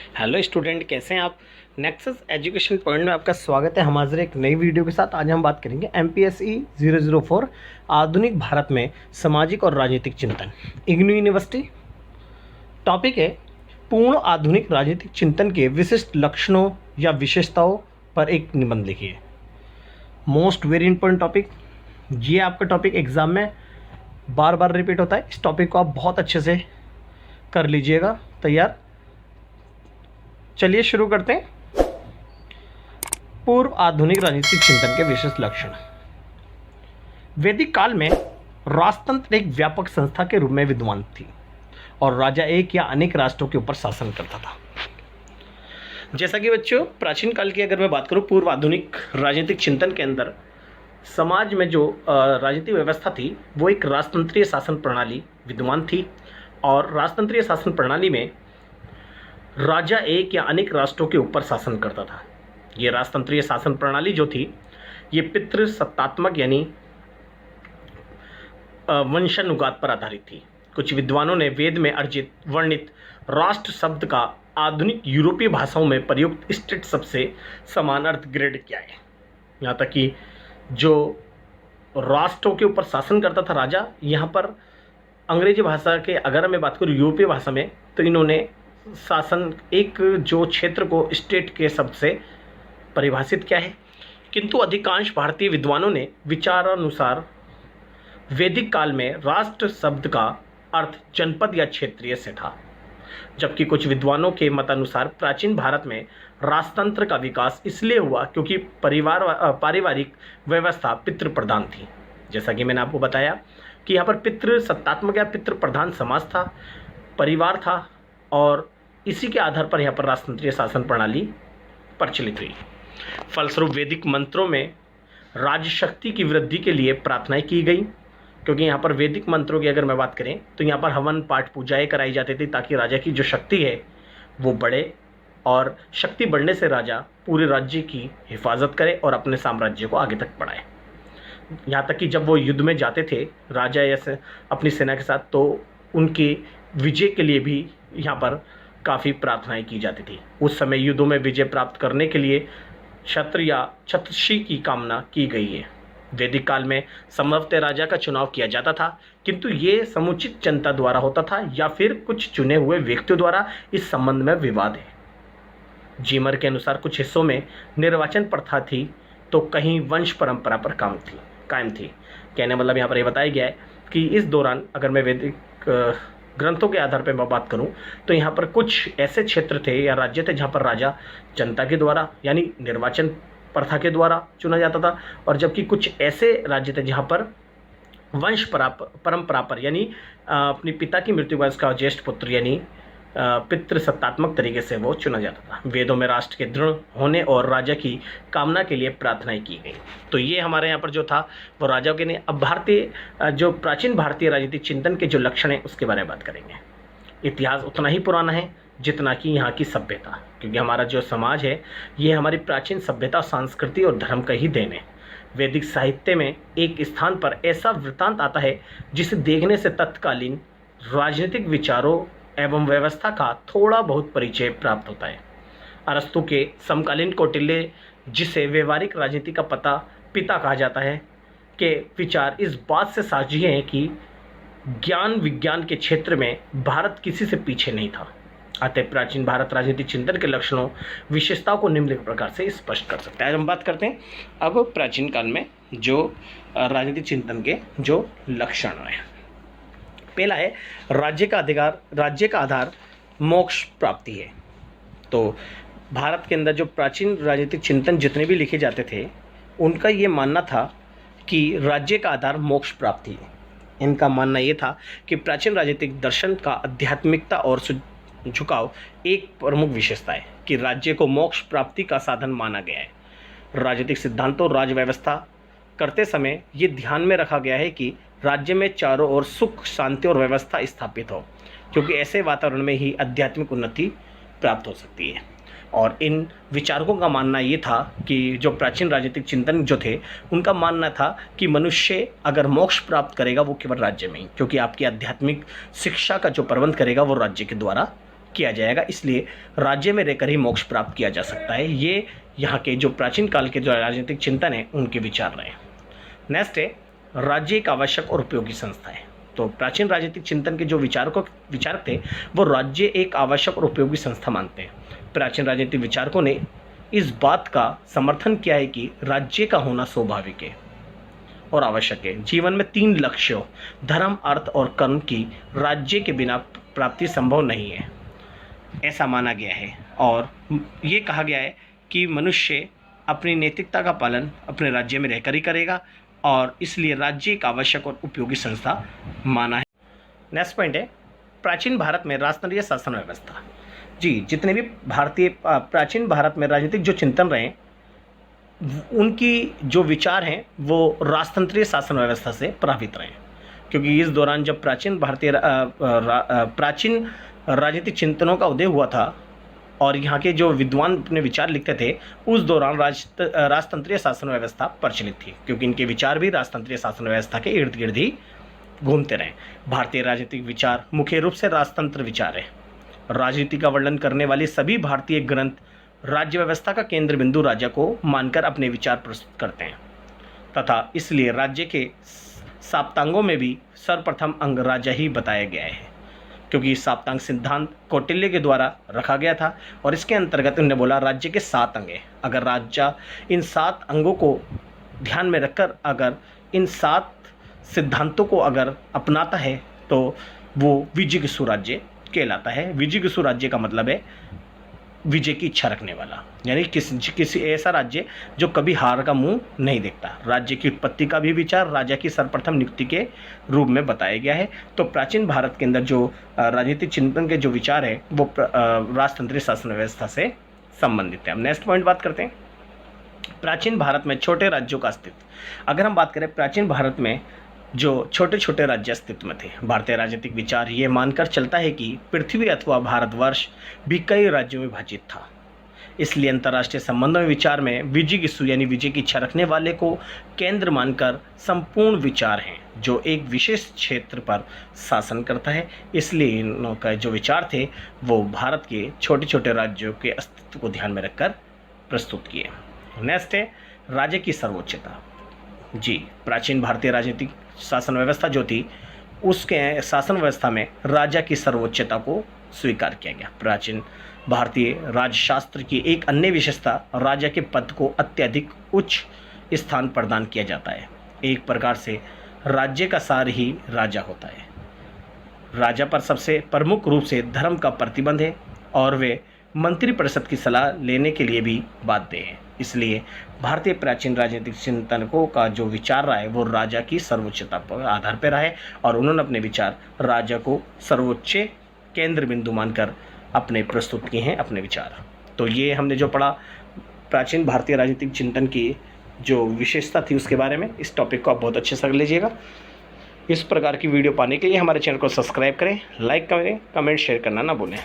Hello student, कैसे हैं आप। नेक्सस एजुकेशन पॉइंट में आपका स्वागत है। हम हाजिर एक नई वीडियो के साथ। आज हम बात करेंगे MPSE 004 आधुनिक भारत में सामाजिक और राजनीतिक चिंतन, इग्नू यूनिवर्सिटी। टॉपिक है पूर्ण आधुनिक राजनीतिक चिंतन के विशिष्ट लक्षणों या विशेषताओं पर एक निबंध लिखिए। Most very important topic. ये आपका टॉपिक एग्जाम में बार बार रिपीट होता है। इस टॉपिक को आप बहुत अच्छे से कर लीजिएगा तैयार। चलिए शुरू करते हैं। पूर्व आधुनिक राजनीतिक चिंतन के विशिष्ट लक्षण। वैदिक काल में राजतंत्र एक व्यापक संस्था के रूप में विद्यमान थी और राजा एक या अनेक राष्ट्रों के ऊपर शासन करता था। जैसा कि बच्चों, प्राचीन काल की अगर मैं बात करूं, पूर्व आधुनिक राजनीतिक चिंतन के अंदर समाज में जो राजनीतिक व्यवस्था थी वो एक राजतंत्रीय शासन प्रणाली विद्यमान थी। और राजतंत्रीय शासन प्रणाली में राजा एक या अनेक राष्ट्रों के ऊपर शासन करता था। ये राजतंत्रीय शासन प्रणाली जो थी ये पितृसत्तात्मक यानी वंशानुगत पर आधारित थी। कुछ विद्वानों ने वेद में अर्जित वर्णित राष्ट्र शब्द का आधुनिक यूरोपीय भाषाओं में प्रयुक्त स्टेट शब्द से समान अर्थ ग्रेड किया है। यहाँ तक कि जो राष्ट्रों के ऊपर शासन करता था राजा, यहाँ पर अंग्रेजी भाषा के अगर मैं बात करूँ यूरोपीय भाषा में, तो इन्होंने शासन एक जो क्षेत्र को स्टेट के शब्द से परिभाषित किया है। किंतु अधिकांश भारतीय विद्वानों ने विचारानुसार वैदिक काल में राष्ट्र शब्द का अर्थ जनपद या क्षेत्रीय से था, जबकि कुछ विद्वानों के मतानुसार प्राचीन भारत में राजतंत्र का विकास इसलिए हुआ क्योंकि पारिवारिक व्यवस्था पितृ प्रधान थी। जैसा कि मैंने आपको बताया कि यहाँ पर पितृ सत्तात्मक या पितृ प्रधान समाज था, परिवार था, और इसी के आधार पर यहाँ पर राजतंत्रीय शासन प्रणाली प्रचलित हुई। फलस्वरूप वैदिक मंत्रों में राजशक्ति की वृद्धि के लिए प्रार्थनाएं की गई, क्योंकि यहाँ पर वैदिक मंत्रों की अगर मैं बात करें तो यहाँ पर हवन पाठ पूजाएं कराई जाती थी ताकि राजा की जो शक्ति है वो बढ़े, और शक्ति बढ़ने से राजा पूरे राज्य की हिफाजत करे और अपने साम्राज्य को आगे तक बढ़ाए। यहाँ तक कि जब वो युद्ध में जाते थे राजा या अपनी सेना के साथ, तो उनकी विजय के लिए भी यहाँ पर काफ़ी प्रार्थनाएं की जाती थी। उस समय युद्धों में विजय प्राप्त करने के लिए छत्र या छत्रशी की कामना की गई है। वैदिक काल में संभवतः राजा का चुनाव किया जाता था, किंतु ये समुचित जनता द्वारा होता था या फिर कुछ चुने हुए व्यक्तियों द्वारा। इस संबंध में विवाद है। जीमर के अनुसार कुछ हिस्सों में निर्वाचन प्रथा थी तो कहीं वंश परंपरा पर कायम थी। कहने मतलब यहाँ पर यह बताया गया है कि इस दौरान अगर मैं वैदिक ग्रंथों के आधार पर मैं बात करूं तो यहाँ पर कुछ ऐसे क्षेत्र थे या राज्य थे जहाँ पर राजा जनता के द्वारा यानी निर्वाचन प्रथा के द्वारा चुना जाता था, और जबकि कुछ ऐसे राज्य थे जहाँ पर वंश परंपरा पर यानी अपनी पिता की मृत्यु के बाद उसका ज्येष्ठ पुत्र यानी पितृसत्तात्मक तरीके से वो चुना जाता था। वेदों में राष्ट्र के दृढ़ होने और राजा की कामना के लिए प्रार्थनाएं की गई। तो ये हमारे यहाँ पर जो था वो राजाओं के ने। अब भारतीय जो प्राचीन भारतीय राजनीतिक चिंतन के जो लक्षण हैं उसके बारे में बात करेंगे। इतिहास उतना ही पुराना है जितना कि यहाँ की सभ्यता, क्योंकि हमारा जो समाज है ये हमारी प्राचीन सभ्यता, संस्कृति और धर्म का ही देन है। वैदिक साहित्य में एक स्थान पर ऐसा वृत्तांत आता है जिसे देखने से तत्कालीन राजनीतिक विचारों एवं व्यवस्था का थोड़ा बहुत परिचय प्राप्त होता है। अरस्तु के समकालीन कौटिल्य, जिसे व्यवहारिक राजनीति का पिता कहा जाता है, के विचार इस बात से साझी हैं कि ज्ञान विज्ञान के क्षेत्र में भारत किसी से पीछे नहीं था। अतः प्राचीन भारत राजनीतिक चिंतन के लक्षणों विशेषताओं को निम्नलिखित प्रकार से स्पष्ट कर सकते हैं। आज हम बात करते हैं अब प्राचीन काल में जो राजनीतिक चिंतन के जो लक्षण हैं। पहला है राज्य का आधार मोक्ष प्राप्ति है। तो भारत के अंदर जो प्राचीन राजनीतिक चिंतन जितने भी लिखे जाते थे उनका ये मानना था कि राज्य का आधार मोक्ष प्राप्ति है। इनका मानना ये था कि प्राचीन राजनीतिक दर्शन का आध्यात्मिकता और झुकाव एक प्रमुख विशेषता है कि राज्य को मोक्ष प्राप्ति का साधन माना गया है। राजनीतिक सिद्धांतों राज्य व्यवस्था करते समय ये ध्यान में रखा गया है कि राज्य में चारों ओर सुख शांति और व्यवस्था स्थापित हो, क्योंकि ऐसे वातावरण में ही आध्यात्मिक उन्नति प्राप्त हो सकती है। और इन विचारकों का मानना ये था कि जो प्राचीन राजनीतिक चिंतन जो थे उनका मानना था कि मनुष्य अगर मोक्ष प्राप्त करेगा वो केवल राज्य में ही, क्योंकि आपकी आध्यात्मिक शिक्षा का जो प्रबंध करेगा वो राज्य के द्वारा किया जाएगा, इसलिए राज्य में रहकर ही मोक्ष प्राप्त किया जा सकता है। ये यहाँ के जो प्राचीन काल के जो राजनीतिक चिंतन है उनके विचार रहे। नेक्स्ट है राज्य एक आवश्यक और उपयोगी संस्था है। तो प्राचीन राजनीतिक चिंतन के जो विचारक थे वो राज्य एक आवश्यक और उपयोगी संस्था मानते हैं। प्राचीन राजनीतिक विचारकों ने इस बात का समर्थन किया है कि राज्य का होना स्वाभाविक है और आवश्यक है। जीवन में 3 लक्ष्यों धर्म, अर्थ और कर्म की राज्य के बिना प्राप्ति संभव नहीं है, ऐसा माना गया है। और ये कहा गया है कि मनुष्य अपनी नैतिकता का पालन अपने राज्य में रहकर ही करेगा और इसलिए राज्य एक आवश्यक और उपयोगी संस्था माना है। नेक्स्ट पॉइंट है प्राचीन भारत में राजतंत्रीय शासन व्यवस्था। जी, जितने भी प्राचीन भारत में राजनीतिक जो चिंतन रहे उनकी जो विचार हैं वो राजतंत्रीय शासन व्यवस्था से प्रभावित रहे, क्योंकि इस दौरान जब प्राचीन राजनीतिक चिंतनों का उदय हुआ था और यहाँ के जो विद्वान अपने विचार लिखते थे उस दौरान राजतंत्रीय शासन व्यवस्था प्रचलित थी, क्योंकि इनके विचार भी राजतंत्रीय शासन व्यवस्था के इर्द गिर्द ही घूमते रहे। भारतीय राजनीतिक विचार मुख्य रूप से राजतंत्र विचार है। राजनीति का वर्णन करने वाले सभी भारतीय ग्रंथ राज्य व्यवस्था का केंद्र बिंदु राजा को मानकर अपने विचार प्रस्तुत करते हैं तथा इसलिए राज्य के साप्तांगों में भी सर्वप्रथम अंग राजा ही बताया गया है, क्योंकि साप्तांग सिद्धांत कौटिल्य के द्वारा रखा गया था और इसके अंतर्गत उन्होंने बोला राज्य के 7 अंग हैं। अगर राजा इन 7 अंगों को ध्यान में रखकर अगर इन 7 सिद्धांतों को अगर अपनाता है तो वो विजय सुराज्य कहलाता है। विजय सुराज्य का मतलब है विजय की इच्छा रखने वाला, यानी किसी ऐसा राज्य जो कभी हार का मुंह नहीं देखता। राज्य की उत्पत्ति का भी विचार राजा की सर्वप्रथम नियुक्ति के रूप में बताया गया है। तो प्राचीन भारत के अंदर जो राजनीतिक चिंतन के जो विचार है वो राजतंत्रीय शासन व्यवस्था से संबंधित है। अब नेक्स्ट पॉइंट बात करते हैं प्राचीन भारत में छोटे राज्यों का अस्तित्व। अगर हम बात करें प्राचीन भारत में जो छोटे छोटे राज्य अस्तित्व में थे, भारतीय राजनीतिक विचार ये मानकर चलता है कि पृथ्वी अथवा भारतवर्ष भी कई राज्यों में विभाजित था। इसलिए अंतर्राष्ट्रीय संबंधों में विचार में विजिगिसु यानी विजय की इच्छा रखने वाले को केंद्र मानकर संपूर्ण विचार हैं जो एक विशेष क्षेत्र पर शासन करता है। इसलिए इनका जो विचार थे वो भारत के छोटे छोटे राज्यों के अस्तित्व को ध्यान में रखकर प्रस्तुत किए। नेक्स्ट है राज्य की सर्वोच्चता। जी, प्राचीन भारतीय राजनीतिक शासन व्यवस्था जो थी उसके शासन व्यवस्था में राजा की सर्वोच्चता को स्वीकार किया गया। प्राचीन भारतीय राजशास्त्र की एक अन्य विशेषता राजा के पद को अत्यधिक उच्च स्थान प्रदान किया जाता है। एक प्रकार से राज्य का सार ही राजा होता है। राजा पर सबसे प्रमुख रूप से धर्म का प्रतिबंध है और वे मंत्रिपरिषद की सलाह लेने के लिए भी बाध्य हैं। इसलिए भारतीय प्राचीन राजनीतिक चिंतकों का जो विचार रहा है वो राजा की सर्वोच्चता पर आधार पर रहा है और उन्होंने अपने विचार राजा को सर्वोच्च केंद्र बिंदु मानकर अपने प्रस्तुत किए हैं अपने विचार। तो ये हमने जो पढ़ा प्राचीन भारतीय राजनीतिक चिंतन की जो विशेषता थी उसके बारे में। इस टॉपिक को आप बहुत अच्छे से लीजिएगा। इस प्रकार की वीडियो पाने के लिए हमारे चैनल को सब्सक्राइब करें, लाइक करें, कमेंट शेयर करना ना भूलें।